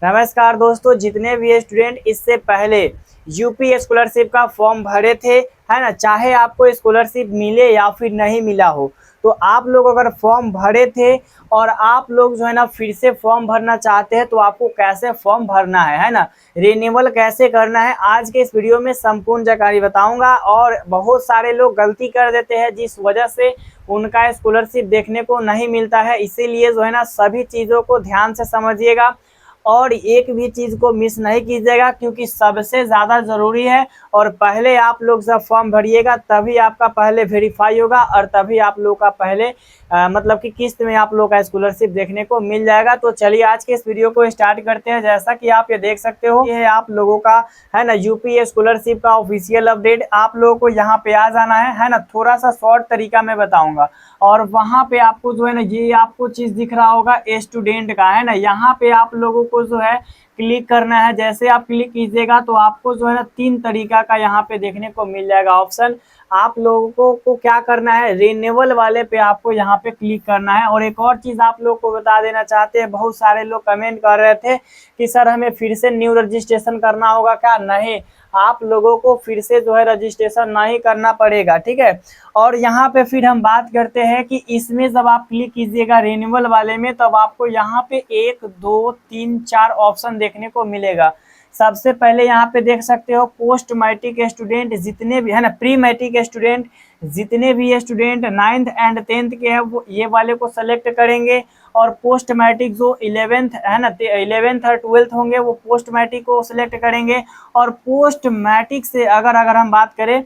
नमस्कार दोस्तों, जितने भी स्टूडेंट इससे पहले यूपी स्कॉलरशिप का फॉर्म भरे थे, है ना, चाहे आपको स्कॉलरशिप मिले या फिर नहीं मिला हो, तो आप लोग अगर फॉर्म भरे थे और आप लोग जो है ना फिर से फॉर्म भरना चाहते हैं तो आपको कैसे फॉर्म भरना है ना, रिन्यूअल कैसे करना है, आज के इस वीडियो में संपूर्ण जानकारी बताऊंगा। और बहुत सारे लोग गलती कर देते हैं जिस वजह से उनका स्कॉलरशिप देखने को नहीं मिलता है, इसीलिए जो है ना सभी चीज़ों को ध्यान से समझिएगा और एक भी चीज़ को मिस नहीं कीजिएगा, क्योंकि सबसे ज़्यादा ज़रूरी है। और पहले आप लोग जब फॉर्म भरिएगा तभी आपका पहले वेरीफाई होगा और तभी आप लोग का पहले मतलब कि किस्त में आप लोग का स्कॉलरशिप देखने को मिल जाएगा। तो चलिए आज के इस वीडियो को स्टार्ट करते हैं। जैसा कि आप ये देख सकते हो, ये है आप लोगों का, है ना, यूपी स्कॉलरशिप का ऑफिशियल अपडेट। आप लोगों को यहाँ पे आ जाना है ना, थोड़ा सा शॉर्ट तरीका में बताऊंगा। और वहाँ पे आपको जो है ना ये आपको चीज़ दिख रहा होगा स्टूडेंट का, है ना, यहाँ पे आप लोगों को जो है क्लिक करना है। जैसे आप क्लिक कीजिएगा तो आपको जो है ना 3 तरीका का यहाँ पे देखने को मिल जाएगा ऑप्शन। आप लोगों को क्या करना है, रिन्यूअल वाले पे आपको यहाँ पे क्लिक करना है। और एक और चीज़ आप लोग को बता देना चाहते हैं, बहुत सारे लोग कमेंट कर रहे थे कि सर हमें फिर से न्यू रजिस्ट्रेशन करना होगा क्या? नहीं, आप लोगों को फिर से जो है रजिस्ट्रेशन नहीं करना पड़ेगा, ठीक है। और यहाँ पे फिर हम बात करते हैं कि इसमें जब आप क्लिक कीजिएगा रिन्यूअल वाले में, तब आपको यहाँ पे 1 2 3 4 ऑप्शन देखने को मिलेगा। सबसे पहले यहाँ पे देख सकते हो पोस्ट मैट्रिक स्टूडेंट जितने भी, है ना, प्री मैट्रिक स्टूडेंट जितने भी स्टूडेंट 9th एंड 10th के हैं वो ये वाले को सेलेक्ट करेंगे। और पोस्ट मैट्रिक जो 11th है ना, 11th और 12th होंगे वो पोस्ट मैट्रिक को सिलेक्ट करेंगे। और पोस्ट मैट्रिक से अगर हम बात करें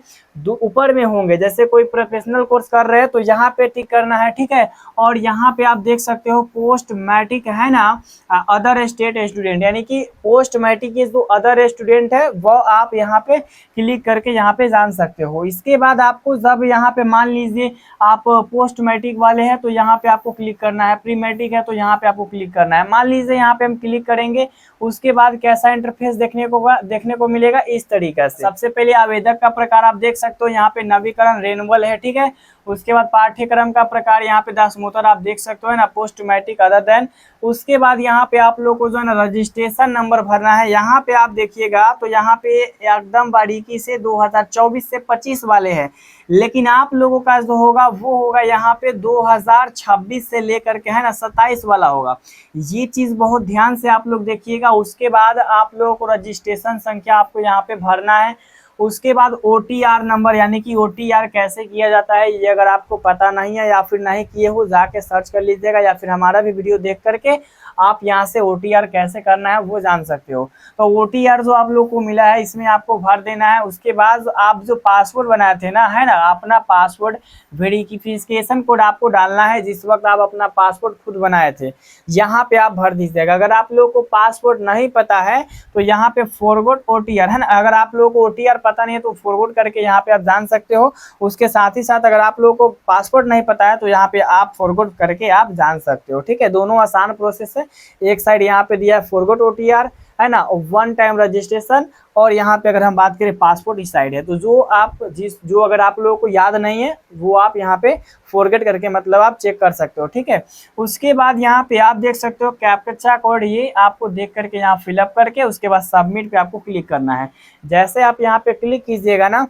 ऊपर में होंगे, जैसे कोई प्रोफेशनल कोर्स कर रहे हैं तो यहाँ पे टिक करना है, ठीक है। और यहाँ पे आप देख सकते हो पोस्ट मैट्रिक, है ना, अदर स्टेट स्टूडेंट, यानी कि पोस्ट मैट्रिक के जो अदर स्टूडेंट है वो आप यहाँ पे क्लिक करके यहाँ पे जान सकते हो। इसके बाद आपको जब यहाँ पे मान लीजिए आप पोस्ट मैट्रिक वाले हैं तो यहाँ पे आपको क्लिक करना है, प्री मैट्रिक है तो यहाँ पे आपको क्लिक करना है। मान लीजिए यहाँ पे हम क्लिक करेंगे, उसके बाद कैसा इंटरफेस देखने को मिलेगा इस तरीके से। सबसे पहले आवेदक का प्रकार आप देख सकते हो, यहाँ पे नवीकरण रिन्यूअल है, ठीक है। उसके बाद पाठ्यक्रम का प्रकार यहाँ पे दासमोतर आप देख सकते हो, है ना, पोस्ट मैट्रिक अदर देन। उसके बाद यहाँ पे आप लोग को जो है ना रजिस्ट्रेशन नंबर भरना है। यहाँ पे आप देखिएगा तो यहाँ पे एकदम बारीकी से 2024 से 25 वाले हैं, लेकिन आप लोगों का जो होगा वो होगा यहाँ पे 2026 से लेकर के, है ना, 27 वाला होगा। ये चीज़ बहुत ध्यान से आप लोग देखिएगा। उसके बाद आप लोगों को रजिस्ट्रेशन संख्या आपको यहाँ पे भरना है। उसके बाद OTR नंबर, यानी कि OTR कैसे किया जाता है, ये अगर आपको पता नहीं है या फिर नहीं किए हो जाके सर्च कर लीजिएगा, या फिर हमारा भी वीडियो देख करके आप यहाँ से OTR कैसे करना है वो जान सकते हो। तो OTR जो आप लोग को मिला है इसमें आपको भर देना है। उसके बाद आप जो पासवर्ड बनाए थे ना, है ना, अपना पासवर्ड वेरिफिकेशन कोड आपको डालना है, जिस वक्त आप अपना पासवर्ड खुद बनाए थे यहाँ पे आप भर दीजिएगा। अगर आप लोग को पासवर्ड नहीं पता है तो यहाँ पे फॉरवर्ड OTR, है ना, अगर आप लोग को OTR पता नहीं है तो फॉरवर्ड करके यहाँ पे आप जान सकते हो। उसके साथ ही साथ अगर आप लोगों को पासवर्ड नहीं पता है तो यहाँ पे आप फॉरवर्ड करके आप जान सकते हो, ठीक है। दोनों आसान प्रोसेस है। एक साइड यहाँ पे दिया है फॉरवर्ड OTR, है ना, 1 टाइम रजिस्ट्रेशन, और यहाँ पे अगर हम बात करें पासपोर्ट इस साइड है। तो जो अगर आप लोगों को याद नहीं है वो आप यहाँ पे फॉरगेट करके मतलब आप चेक कर सकते हो, ठीक है। उसके बाद यहाँ पे आप देख सकते हो कैप्चा कोड, ये आपको देख करके यहाँ फिलअप करके उसके बाद सबमिट पे आपको क्लिक करना है। जैसे आप यहाँ पे क्लिक कीजिएगा ना,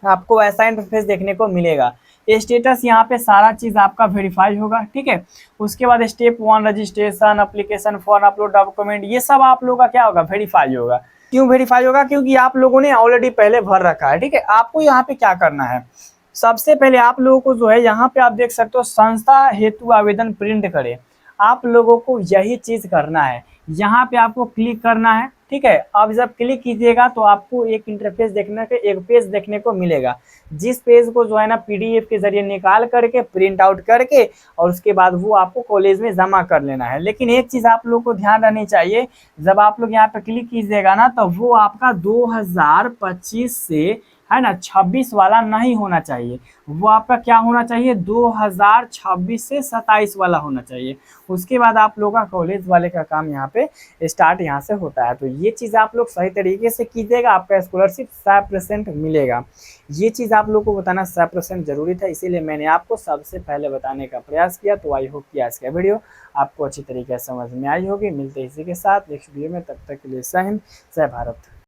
आपको ऐसा इंटरफेस देखने को मिलेगा। स्टेटस यहाँ पे सारा चीज़ आपका वेरीफाई होगा, ठीक है। उसके बाद step 1 registration, application for upload document, ये सब आप लोगों का क्या होगा, वेरीफाई होगा। क्यों वेरीफाई होगा? क्योंकि आप लोगों ने ऑलरेडी पहले भर रखा है, ठीक है। आपको यहाँ पे क्या करना है, सबसे पहले आप लोगों को जो है यहाँ पे आप देख सकते हो संस्था हेतु आवेदन प्रिंट करें, आप लोगों को यही चीज़ करना है। यहाँ पे आपको क्लिक करना है, ठीक है। अब जब क्लिक कीजिएगा तो आपको एक इंटरफेस एक पेज देखने को मिलेगा, जिस पेज को जो है ना PDF के जरिए निकाल करके प्रिंट आउट करके और उसके बाद वो आपको कॉलेज में जमा कर लेना है। लेकिन एक चीज़ आप लोग को ध्यान रखनी चाहिए, जब आप लोग यहाँ पे क्लिक कीजिएगा ना तो वो आपका 2025 से है ना 26 वाला नहीं होना चाहिए, वो आपका क्या होना चाहिए 2026 से 27 वाला होना चाहिए। उसके बाद आप लोगों का कॉलेज वाले का काम यहाँ पे स्टार्ट यहाँ से होता है। तो ये चीज़ आप लोग सही तरीके से कीजिएगा, आपका स्कॉलरशिप 100% मिलेगा। ये चीज़ आप लोग को बताना 100% जरूरी था, इसीलिए मैंने आपको सबसे पहले बताने का प्रयास किया। तो आई होप कि आज का वीडियो आपको अच्छी तरीके से समझ में आई होगी। मिलते हैं इसी के साथ नेक्स्ट वीडियो में, तब तक के लिए जय हिंद, जय भारत।